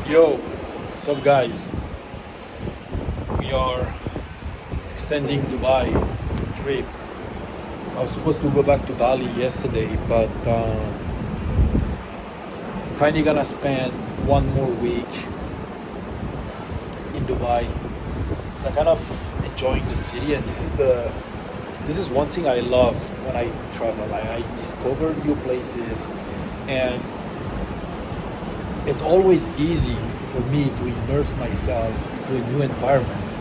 Yo, what's up, guys? We are extending Dubai trip. I was supposed to go back to Bali yesterday, but finally gonna spend one more week in Dubai. So I'm kind of enjoying the city, and this is one thing I love when I travel. I discover new places, and it's always easy for me to immerse myself into a new environment.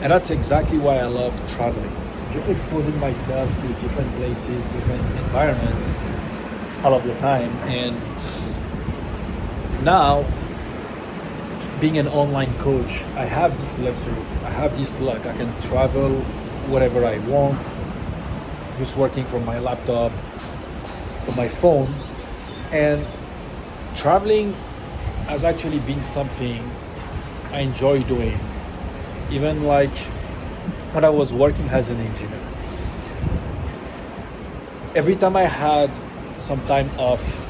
And that's exactly why I love traveling. Just exposing myself to different places, different environments all of the time. And now, being an online coach, I have this luxury. I have this luck. I can travel wherever I want, just working from my laptop, from my phone. And traveling has actually been something I enjoy doing, even like when I was working as an engineer. Every time I had some time off,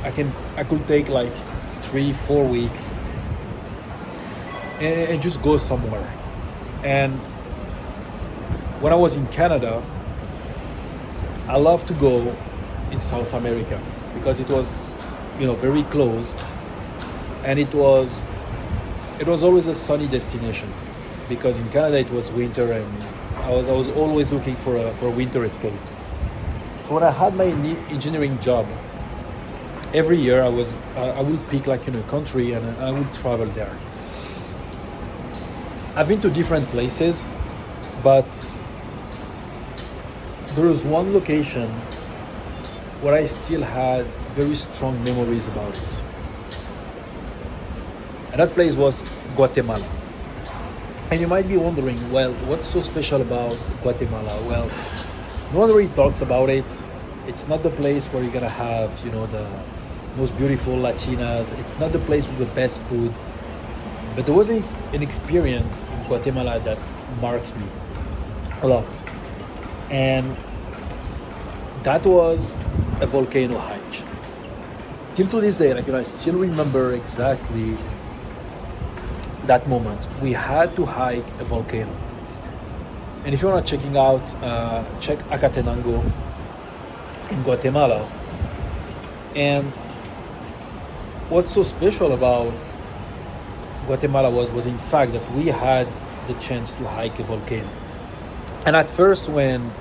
I could take like 3 4 weeks and just go somewhere. And when I was in Canada, I love to go in South America because it was, very close, and it was always a sunny destination because in Canada it was winter, and I was always looking for a winter escape. So when I had my engineering job, every year I would pick like a country and I would travel there. I've been to different places, but there was one location where I still had very strong memories about it. And that place was Guatemala. And you might be wondering, well, what's so special about Guatemala? Well, no one really talks about it. It's not the place where you're gonna have, the most beautiful Latinas. It's not the place with the best food. But there was an experience in Guatemala that marked me a lot. And that was a volcano hike. Till to this day, I still remember exactly that moment. We had to hike a volcano. And if you want to checking out, check Acatenango in Guatemala. And what's so special about Guatemala was in fact that we had the chance to hike a volcano. And at first, when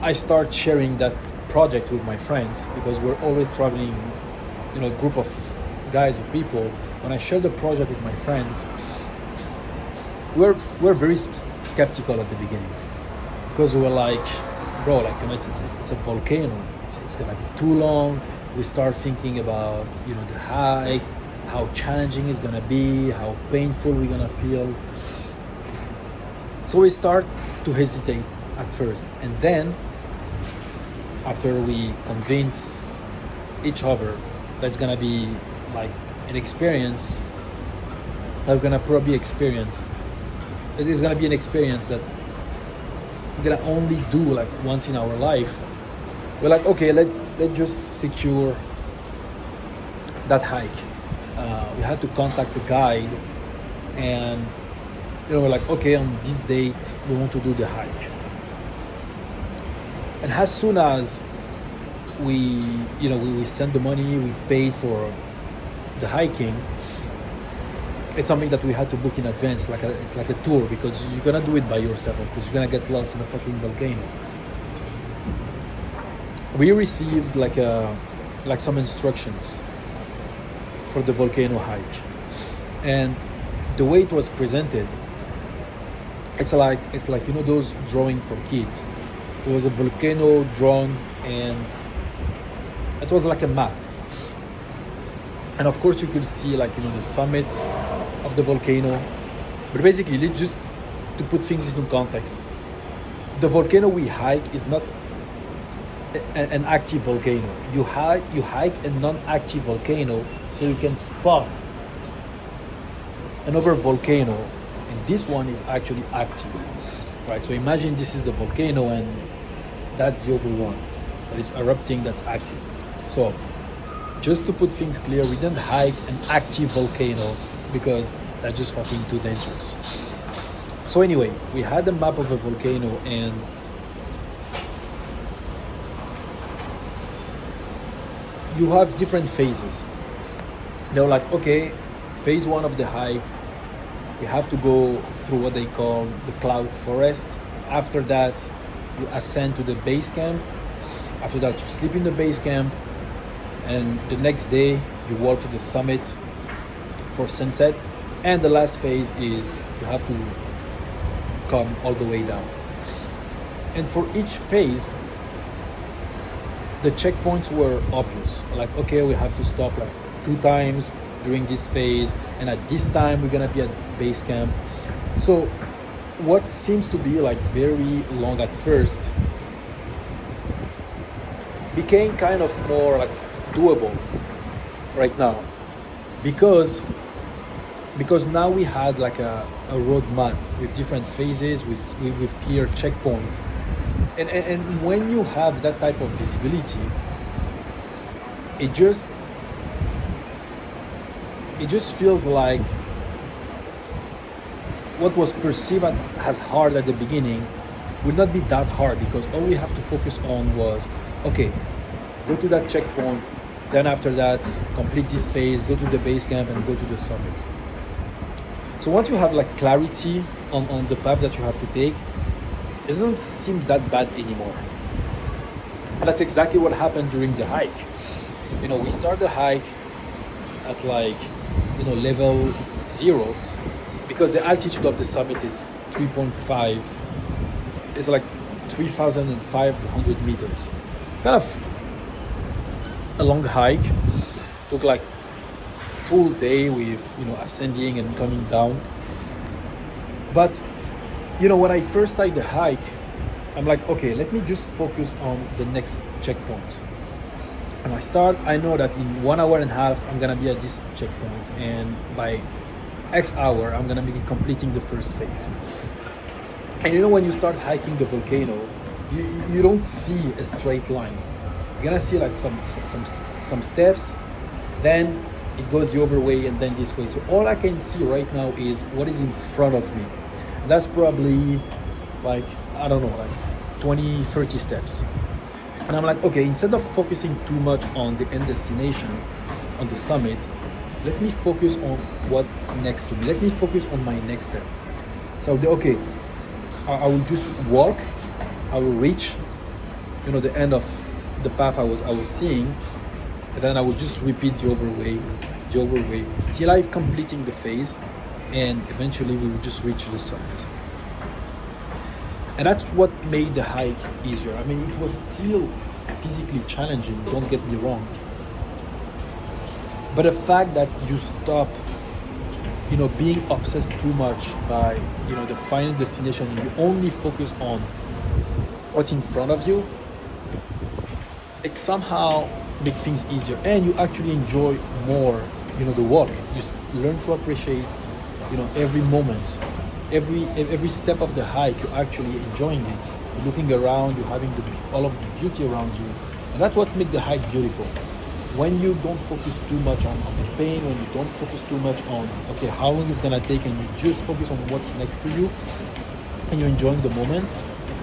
I start sharing that project with my friends, because we're always traveling, a group of guys of people. When I share the project with my friends, we're very skeptical at the beginning because we were like, bro, it's a volcano. It's gonna be too long. We start thinking about the hike, how challenging it's gonna be, how painful we're gonna feel. So we start to hesitate at first, and then after we convince each other that's gonna be like an experience that we're gonna probably experience, it is gonna be an experience that we're gonna only do like once in our life. We're like, okay, let's just secure that hike. We had to contact the guide, and we're like, okay, on this date we want to do the hike. And as soon as we sent the money, we paid for the hiking. It's something that we had to book in advance, it's like a tour, because you're gonna do it by yourself, because you're gonna get lost in a fucking volcano. We received like some instructions for the volcano hike, and the way it was presented, it's like those drawing for kids. It was a volcano drawn, and it was like a map. And of course you could see the summit of the volcano. But basically, just to put things into context, the volcano we hike is not an active volcano. You hike a non-active volcano so you can spot another volcano, and this one is actually active, right? So imagine this is the volcano, and that's the other one that is erupting, that's active. So Just to put things clear, we didn't hike an active volcano because that's just fucking too dangerous. So anyway, we had a map of a volcano, and you have different phases. They're like, okay, phase one of the hike, you have to go through what they call the cloud forest. After that, you ascend to the base camp. After that, you sleep in the base camp, and the next day you walk to the summit for sunset. And the last phase is you have to come all the way down. And for each phase, the checkpoints were obvious. Like, okay, we have to stop like 2 times during this phase, and at this time we're gonna be at base camp. So what seems to be like very long at first became kind of more like doable right now, because now we had like a roadmap with different phases with clear checkpoints, and when you have that type of visibility, it just feels like what was perceived as hard at the beginning would not be that hard, because all we have to focus on was, okay, go to that checkpoint, then after that complete this phase, go to the base camp, and go to the summit. So once you have like clarity on the path that you have to take, it doesn't seem that bad anymore. And that's exactly what happened during the hike. We start the hike at like level 0, because the altitude of the summit is 3.5. It's like 3,500 meters. It's kind of a long hike. Took like full day with ascending and coming down. But when I first started the hike, I'm like, okay, let me just focus on the next checkpoint. And I know that in 1 hour and a half I'm gonna be at this checkpoint, and by X hour I'm gonna be completing the first phase. And when you start hiking the volcano, you don't see a straight line. You're gonna see like some steps, then it goes the other way, and then this way. So all I can see right now is what is in front of me. And that's probably like, I don't know, like 20-30 steps. And I'm like, okay, instead of focusing too much on the end destination, on the summit, let me focus on what next to me. Let me focus on my next step. So okay, I will just walk. I will reach, the end of the path I was seeing, and then I will just repeat the other way, till I'm completing the phase, and eventually we will just reach the summit. And that's what made the hike easier. I mean, it was still physically challenging, don't get me wrong. But the fact that you stop, being obsessed too much by, the final destination, and you only focus on what's in front of you, it somehow makes things easier, and you actually enjoy more, the walk. You learn to appreciate, every moment. Every step of the hike, you're actually enjoying it. You're looking around, you're having all of this beauty around you. And that's what makes the hike beautiful. When you don't focus too much on the pain, when you don't focus too much on, okay, how long it's gonna take, and you just focus on what's next to you, and you're enjoying the moment,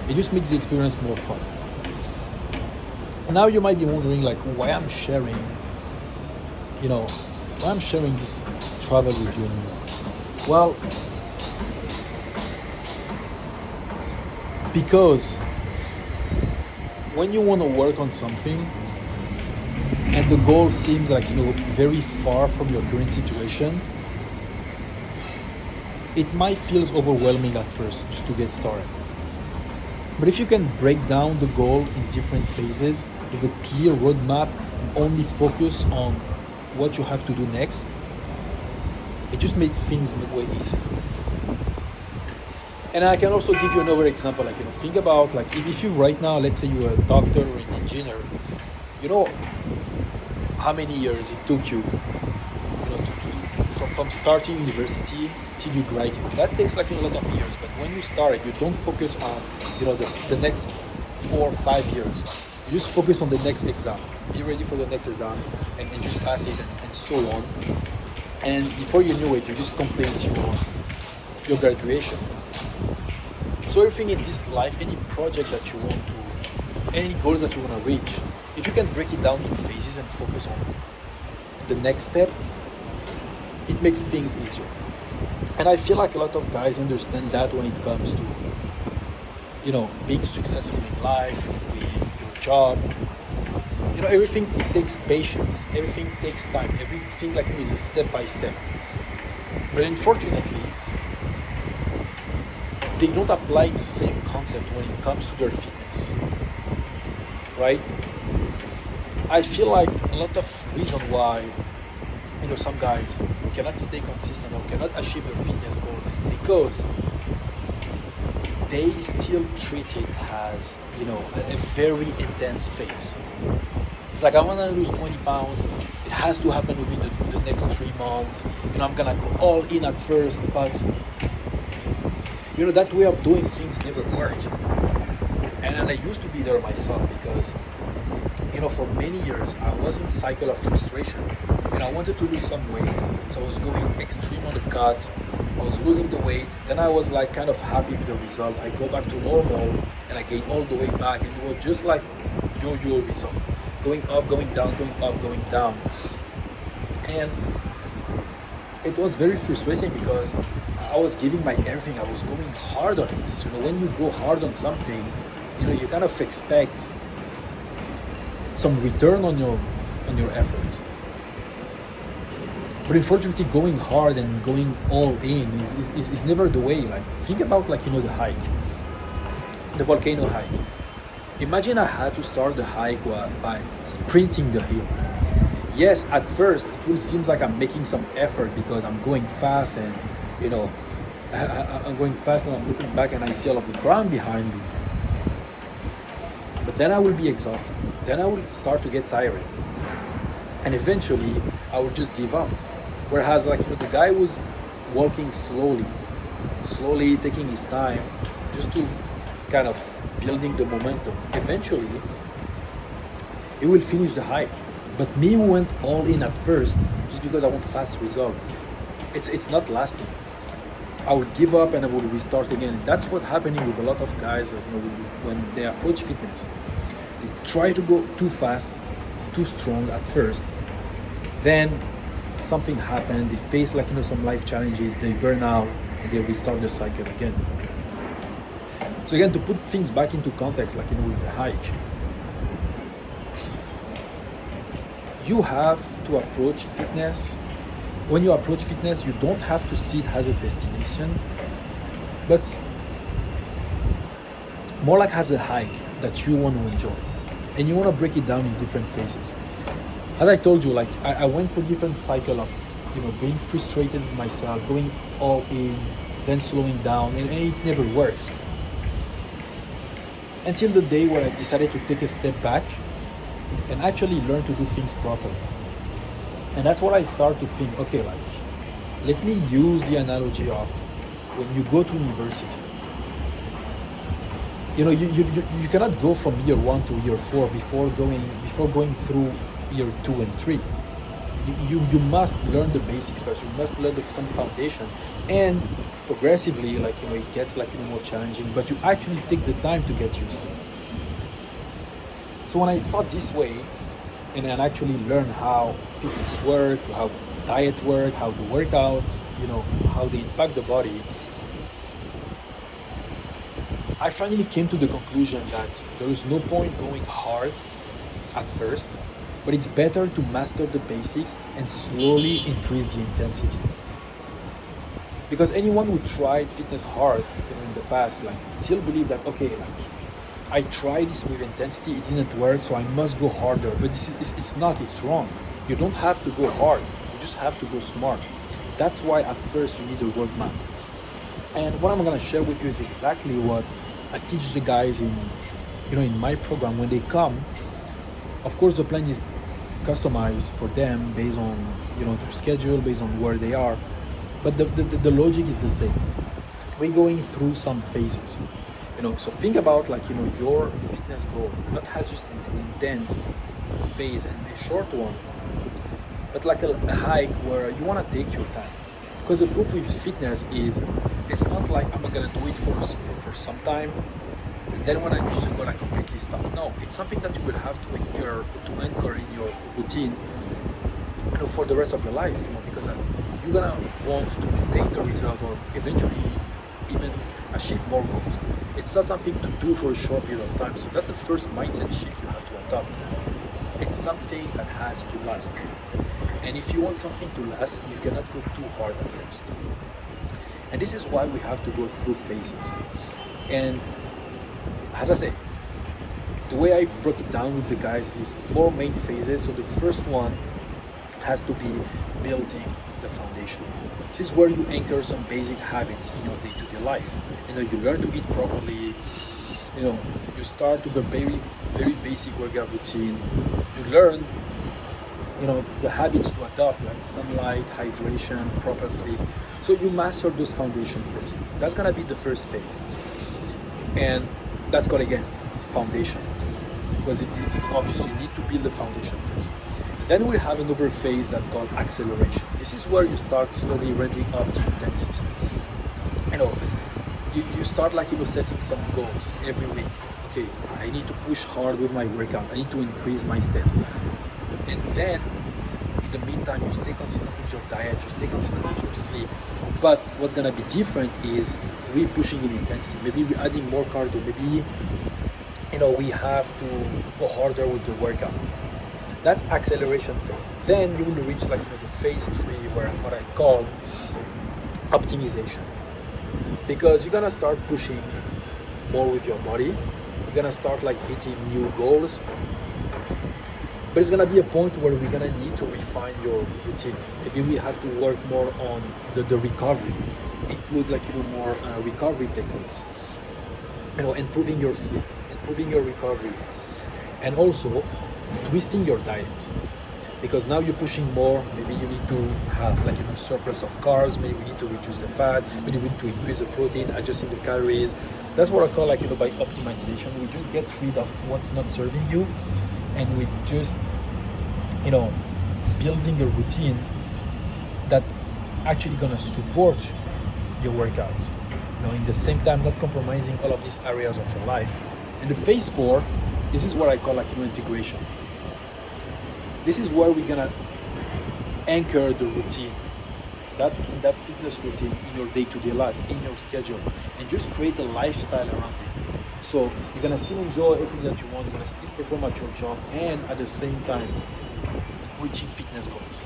it just makes the experience more fun. Now you might be wondering, like, why I'm sharing this travel with you anymore. Well, because when you want to work on something and the goal seems like very far from your current situation, it might feel overwhelming at first just to get started. But if you can break down the goal in different phases with a clear roadmap and only focus on what you have to do next, it just makes things way easier. And I can also give you another example. Like, think about, like, if you right now, let's say you're a doctor or an engineer, how many years it took you, from starting university till you graduate. That takes like a lot of years. But when you start, you don't focus on, the next 4 or 5 years. Just focus on the next exam. Be ready for the next exam, and just pass it, and so on. And before you know it, you just complete your graduation. So everything in this life, any project that you want to, any goals that you want to reach, if you can break it down in phases and focus on the next step, it makes things easier. And I feel like a lot of guys understand that when it comes to, being successful in life, with your job. Everything takes patience, everything takes time, everything is a step by step. But unfortunately, they don't apply the same concept when it comes to their fitness, right? I feel like a lot of reason why some guys cannot stay consistent or cannot achieve their fitness goals is because they still treat it as a very intense phase. It's like, I want to lose 20 pounds. It has to happen within the next 3 months. I'm gonna go all in at first, but that way of doing things never work. And I used to be there myself because for many years I was in cycle of frustration. I wanted to lose some weight, so I was going extreme on the cut. I was losing the weight. Then I was kind of happy with the result. I go back to normal, and I gain all the way back, and it was just like yo-yo result, going up, going down, going up, going down. And it was very frustrating because I was giving my everything. I was going hard on it. So when you go hard on something, you kind of expect some return on your efforts. But unfortunately, going hard and going all in is never the way. Think about the hike, the volcano hike. Imagine I had to start the hike by sprinting the hill. Yes, at first it will seem like I'm making some effort because I'm going fast, and I'm going fast, and I'm looking back and I see all of the ground behind me. But then I will be exhausted. Then I will start to get tired, and eventually I will just give up. Whereas the guy was walking slowly, taking his time, just to kind of building the momentum. Eventually, he will finish the hike. But me, who went all in at first, just because I want fast result, it's not lasting. I will give up and I will restart again. And that's what's happening with a lot of guys. When they approach fitness, they try to go too fast, too strong at first. Then something happened. They face some life challenges. They burn out and they restart the cycle again. So again, to put things back into context, with the hike, you have to approach fitness. When you approach fitness, you don't have to see it as a destination, but more like as a hike that you want to enjoy, and you want to break it down in different phases. As I told you, I went through different cycle of being frustrated with myself, going all in, then slowing down, and it never works. Until the day where I decided to take a step back and actually learn to do things properly. And that's what I start to think, okay, let me use the analogy of when you go to university. You cannot go from year 1 to year 4 before going through year 2 and 3. You must learn the basics first. You must learn some foundation, and progressively, it gets more challenging. But you actually take the time to get used to it. So when I thought this way, and then actually learn how fitness work, how diet work, how the workouts, how they impact the body, I finally came to the conclusion that there is no point going hard at first, but it's better to master the basics and slowly increase the intensity. Because anyone who tried fitness hard in the past, still believe that, okay, I tried this with intensity, it didn't work, so I must go harder. But it's not, it's wrong. You don't have to go hard, you just have to go smart. That's why at first you need a roadmap. And what I'm gonna share with you is exactly what I teach the guys in my program when they come. Of course, the plan is customized for them based on their schedule, based on where they are. But the logic is the same. We're going through some phases. So think about your fitness goal, not as just an intense phase and a short one, but like a hike where you want to take your time. Because the truth with fitness is, it's not like I'm gonna do it for some time, and then when I reach the goal, I completely stop. No, it's something that you will have to anchor in your routine, for the rest of your life. Because you're gonna want to maintain the result or eventually even achieve more goals. It's not something to do for a short period of time. So that's the first mindset shift you have to adopt. It's something that has to last. And if you want something to last, you cannot go too hard at first. And this is why we have to go through phases. And as I say, the way I broke it down with the guys is 4 main phases. So the first one has to be building the foundation. This is where you anchor some basic habits in your day-to-day life. You learn to eat properly. You start with a very, very basic workout routine. You learn, the habits to adopt, like sunlight, hydration, proper sleep. So you master those foundations first. That's gonna be the first phase. And that's called, again, foundation. Because it's obvious, you need to build the foundation first. Then we have another phase that's called acceleration. This is where you start slowly ramping up the intensity. You start setting some goals every week. Okay, I need to push hard with my workout. I need to increase my step. And then, in the meantime, you stay consistent with your diet, you stay consistent with your sleep. But what's gonna be different is we pushing in intensity. Maybe we're adding more cardio. Maybe, we have to go harder with the workout. That's acceleration phase. Then you will reach the phase 3, where what I call optimization. Because you're gonna start pushing more with your body. You're gonna start hitting new goals. But it's gonna be a point where we're gonna need to refine your routine. Maybe we have to work more on the recovery. Include more recovery techniques. Improving your sleep, improving your recovery, and also twisting your diet. Because now you're pushing more. Maybe you need to have surplus of carbs. Maybe we need to reduce the fat. Maybe we need to increase the protein, adjusting the calories. That's what I call by optimization. We just get rid of what's not serving you, and we just building a routine that actually gonna support your workouts. In the same time, not compromising all of these areas of your life. And the phase 4, this is what I call integration. This is where we're gonna anchor the routine, that fitness routine in your day-to-day life, in your schedule, and just create a lifestyle around it. So you're gonna still enjoy everything that you want, you're gonna still perform at your job, and at the same time reaching fitness goals.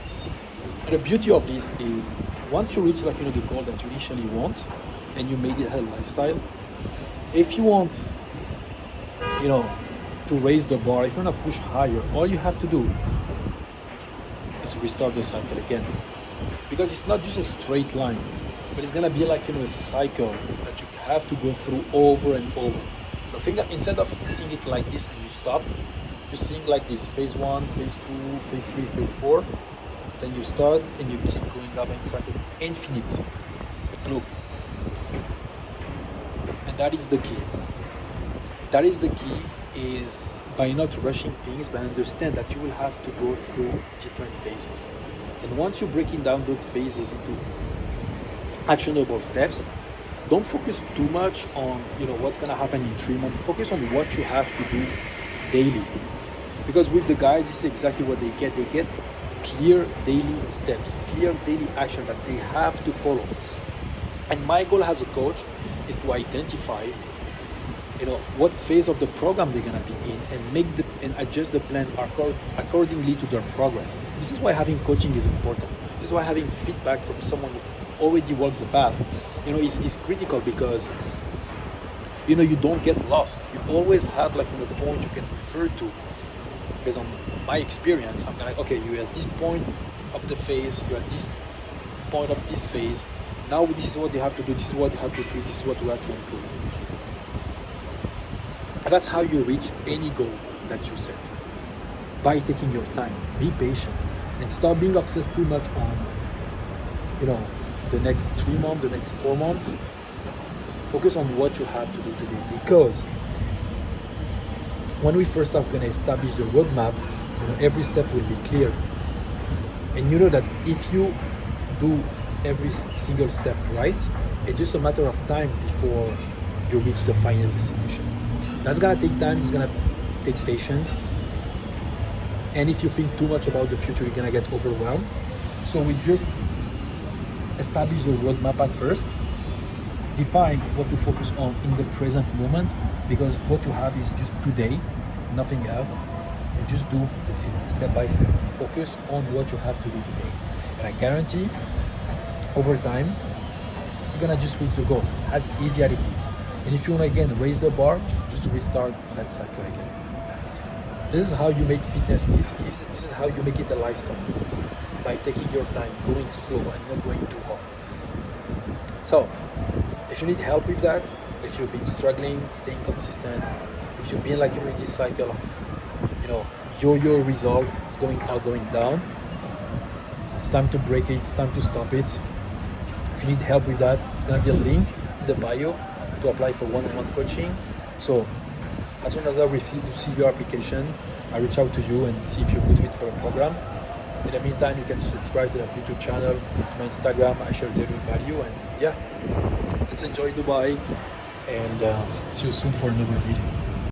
And the beauty of this is, once you reach the goal that you initially want, and you made it a lifestyle, if you want to raise the bar, if you want to push higher, all you have to do is restart the cycle again. Because it's not just a straight line, but it's gonna be a cycle that you have to go through over and over. The thing that instead of seeing it like this and you stop, you're seeing this: phase 1, phase 2, phase 3, phase 4. Then you start and you keep going up, and it's like an infinite loop. And that is the key. That is the key, is by not rushing things, but understand that you will have to go through different phases. And once you're breaking down those phases into actionable steps, don't focus too much on what's gonna happen in 3 months. Focus on what you have to do daily. Because with the guys, this is exactly what they get. They get clear daily steps, clear daily action that they have to follow. And my goal as a coach is to identify what phase of the program they're gonna be in, and adjust the plan accordingly to their progress. This is why having coaching is important. This is why having feedback from someone who already walked the path, is critical, because you don't get lost. You always have a point you can refer to. Based on my experience, I'm gonna okay, you're at this point of the phase, you're at this point of this phase. Now this is what you have to do. This is what you have to tweak. This is what you have to improve. And that's how you reach any goal that you set. By taking your time, be patient, and stop being obsessed too much on, the next 3 months, the next 4 months. Focus on what you have to do today, because when we first are going to establish the roadmap, every step will be clear. And you know that if you do every single step right, it's just a matter of time before you reach the final destination. That's gonna take time, it's gonna take patience. And if you think too much about the future, you're gonna get overwhelmed. So we just establish the roadmap at first, define what to focus on in the present moment, because what you have is just today, nothing else. And just do the thing step by step. Focus on what you have to do today. And I guarantee over time, you're gonna just reach the goal, as easy as it is. And if you wanna again raise the bar, just restart that cycle again. This is how you make fitness easy. This is how you make it a lifestyle, by taking your time, going slow and not going too hard. So, if you need help with that, if you've been struggling, staying consistent, if you've been like in this cycle of, yo-yo result, it's going out, going down, it's time to break it, it's time to stop it. If you need help with that, it's gonna be a link in the bio to apply for one-on-one coaching. So as soon as I receive your application, I reach out to you and see if you're good fit for a program. In the meantime, you can subscribe to the YouTube channel, to my Instagram. I share daily value, and yeah, let's enjoy Dubai, and see you soon for another video.